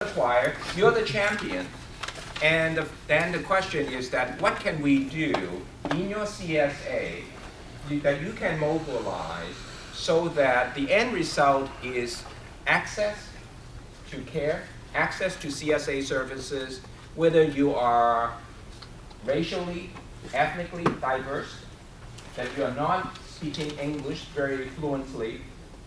acquire, you're the champion. And then the question is that what can we do in your CSA that you can mobilize so that the end result is access to care, access to CSA services, whether you are racially, ethnically diverse, that you are not speaking English very fluently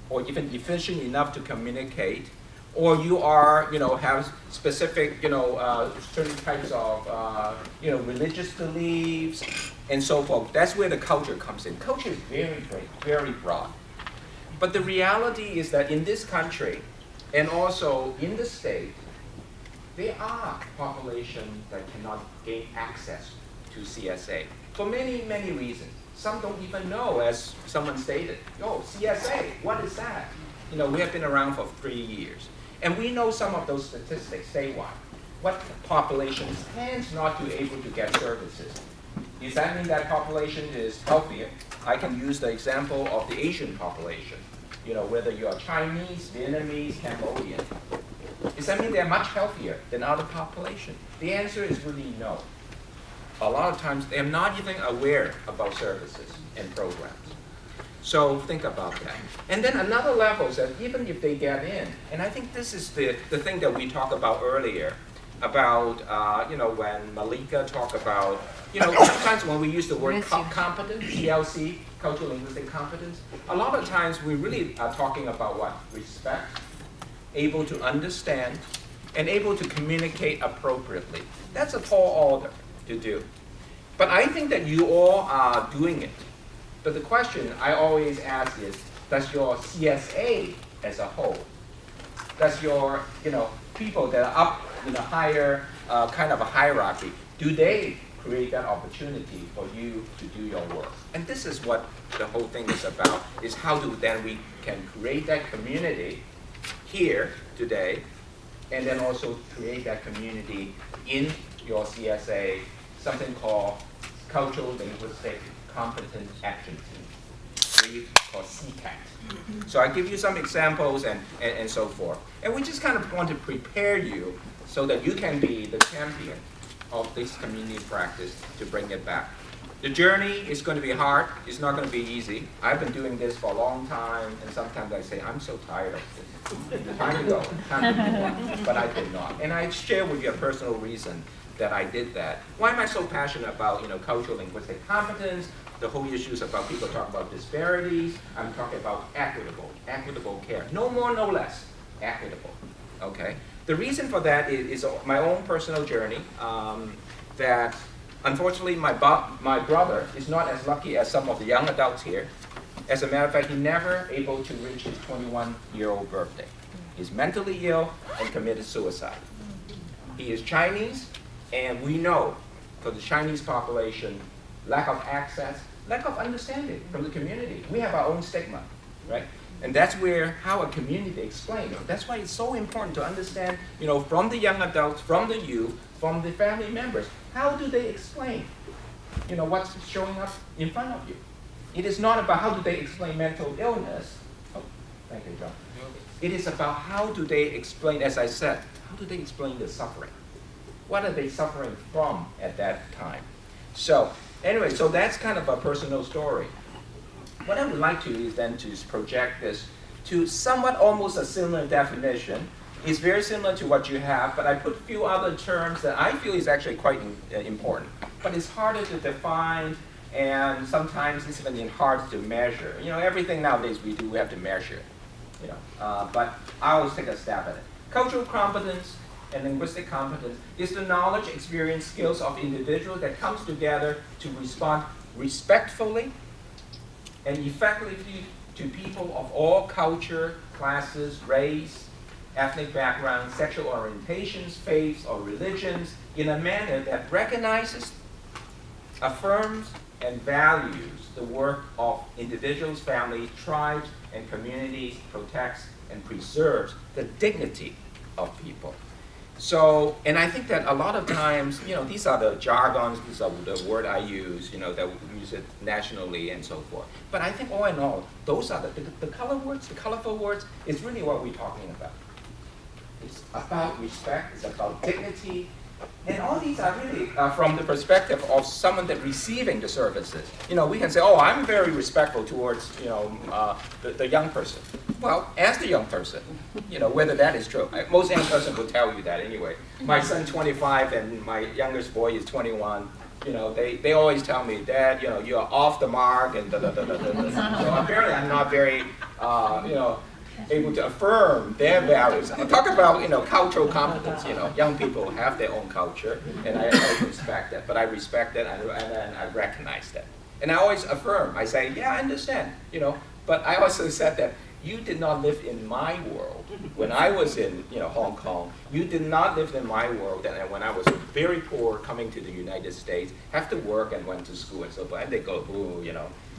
or even efficient enough to communicate, or you are, have specific, certain types of, religious beliefs and so forth. That's where the culture comes in. Culture is very great, very broad. But the reality is that in this country, and also in the state, there are populations that cannot gain access to CSA for many, many reasons. Some don't even know, as someone stated, CSA, what is that? We have been around for 3 years. And we know some of those statistics statewide. What population tends not to be able to get services? Does that mean that population is healthier? I can use the example of the Asian population. Whether you are Chinese, Vietnamese, Cambodian. Does that mean they're much healthier than other population? The answer is really no. A lot of times they're not even aware about services and programs. So think about that. And then another level is that even if they get in, and I think this is the thing that we talked about earlier, about, when Malika talked about, sometimes when we use the word competence, CLC, cultural linguistic competence, a lot of times we really are talking about what? Respect, able to understand, and able to communicate appropriately. That's a tall order to do. But I think that you all are doing it. But the question I always ask is, does your CSA as a whole, does your people that are up in a higher kind of a hierarchy, do they create that opportunity for you to do your work? And this is what the whole thing is about, is how do then we can create that community here today, and then also create that community in your CSA, something called Cultural Linguistic Competence Action Team, called CCAT. So I give you some examples and so forth. And we just kind of want to prepare you so that you can be the champion of this community practice to bring it back. The journey is going to be hard. It's not going to be easy. I've been doing this for a long time, and sometimes I say, I'm so tired of this. Time to go, time to move on. But I did not. And I share with you a personal reason that I did that. Why am I so passionate about cultural linguistic competence? The whole issues about people talk about disparities. I'm talking about equitable care. No more, no less. Equitable. Okay? The reason for that is my own personal journey, that unfortunately my brother is not as lucky as some of the young adults here. As a matter of fact, he never able to reach his 21-year-old birthday. He's mentally ill and committed suicide. He is Chinese, and we know for the Chinese population, lack of access, lack of understanding from the community. We have our own stigma, right? And that's how a community explains. That's why it's so important to understand, from the young adults, from the youth, from the family members, how do they explain, what's showing up in front of you? It is not about how do they explain mental illness. Oh, thank you, John. It is about how do they explain, as I said, how do they explain the suffering? What are they suffering from at that time? So, anyway, so that's kind of a personal story. What I would like to is then to project this to somewhat almost a similar definition. It's very similar to what you have, but I put a few other terms that I feel is actually quite important. But it's harder to define, and sometimes it's even hard to measure. Everything nowadays we do, we have to measure. But I always take a stab at it. Cultural competence and linguistic competence is the knowledge, experience, skills of individuals that comes together to respond respectfully and effectively to people of all culture, classes, race, ethnic backgrounds, sexual orientations, faiths, or religions in a manner that recognizes, affirms, and values the work of individuals, families, tribes, and communities, protects and preserves the dignity of people. So, and I think that a lot of times, these are the jargons, these are the word I use, that we use it nationally and so forth. But I think all in all, those are the color words, the colorful words, is really what we're talking about. It's about respect, it's about dignity. And all these are really from the perspective of someone that receiving the services. We can say, oh, I'm very respectful towards, the young person. Well, ask the young person, whether that is true. Most young person will tell you that anyway. My son 25 and my youngest boy is 21. They always tell me, Dad, you're off the mark and da da da da da. So apparently I'm not very, able to affirm their values. I talk about, cultural competence. Young people have their own culture, and I respect that. But I respect that, and I recognize that. And I always affirm. I say, yeah, I understand. But I also said that you did not live in my world. When I was in, Hong Kong, you did not live in my world. And when I was very poor, coming to the United States, have to work and went to school and so forth, and they go, ooh,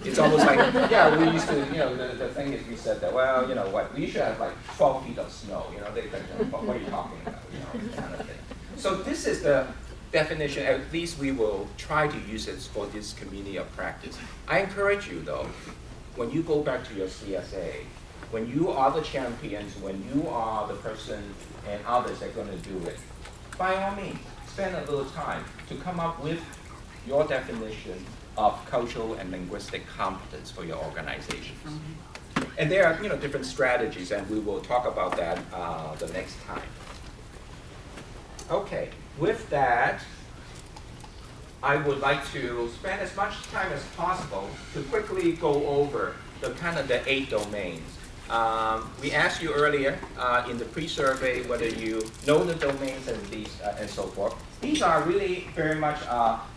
It's almost like, yeah, we used to, the thing is we said that, well, what, we should have like 12 feet of snow. They think, what are you talking about, kind of thing. So this is the definition. At least we will try to use it for this community of practice. I encourage you, though, when you go back to your CSA, when you are the champions, when you are the person and others that are going to do it, by all means, spend a little time to come up with your definition of cultural and linguistic competence for your organization. And there are different strategies, and we will talk about that the next time. Okay, with that, I would like to spend as much time as possible to quickly go over the 8 domains. We asked you earlier in the pre-survey whether you know the domains and these and so forth. These are really very much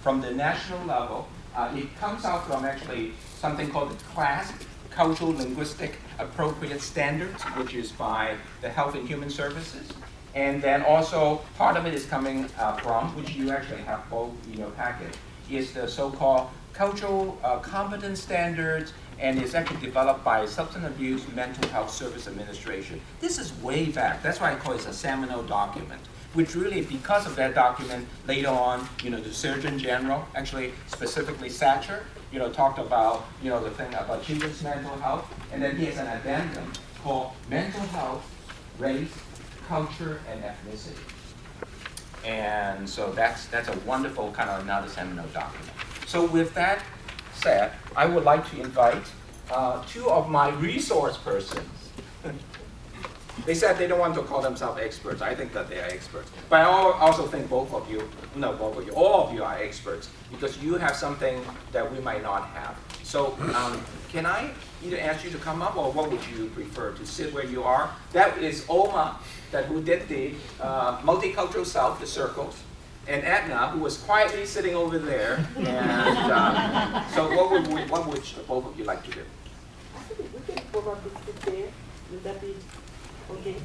from the national level. It comes out from actually something called the CLASP, Cultural Linguistic Appropriate Standards, which is by the Health and Human Services. And then also part of it is coming from, which you actually have both in your packet, is the so-called Cultural Competence Standards, and it's actually developed by Substance Abuse Mental Health Service Administration. This is way back. That's why I call it a seminal document, which really, because of that document, later on, the Surgeon General, actually specifically Satcher, talked about, the thing about children's mental health, and then he has an addendum called Mental Health, Race, Culture, and Ethnicity. And so that's a wonderful kind of another seminal document. So with that said, I would like to invite 2 of my resource persons. They said they don't want to call themselves experts. I think that they are experts. But I also think all of you are experts because you have something that we might not have. So can I either ask you to come up, or what would you prefer, to sit where you are? That is Oma, who did the Multicultural South, the circles, and Edna, who was quietly sitting over there. And so what would both of you like to do? We can probably sit there. Would that be okay?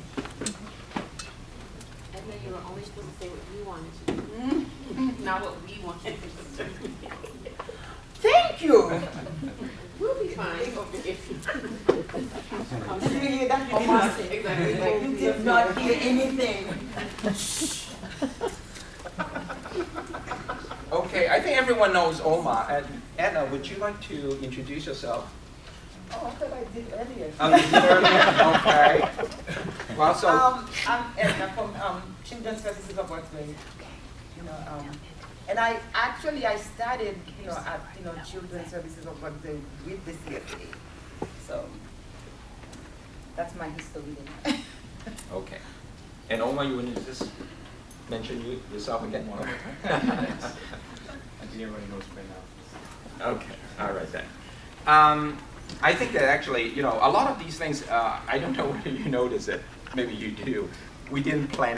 Edna, you were only supposed to say what you wanted to do, not what we wanted to do. Thank you. We'll be fine. Did you hear that? Exactly. Like, You did not hear anything. Okay, I think everyone knows Oma. And Edna, would you like to introduce yourself? Oh, I thought I did earlier. Okay. Well, so I'm Edna from Children's Services of Workplace. And I started, at Children's Services of Workplace with the CSA. So that's my history. okay. And Oma, you want to just mention yourself again one more time? I think everybody knows by now. Okay. All right then. I think that actually, a lot of these things, I don't know whether you notice it. Maybe you do. We didn't plan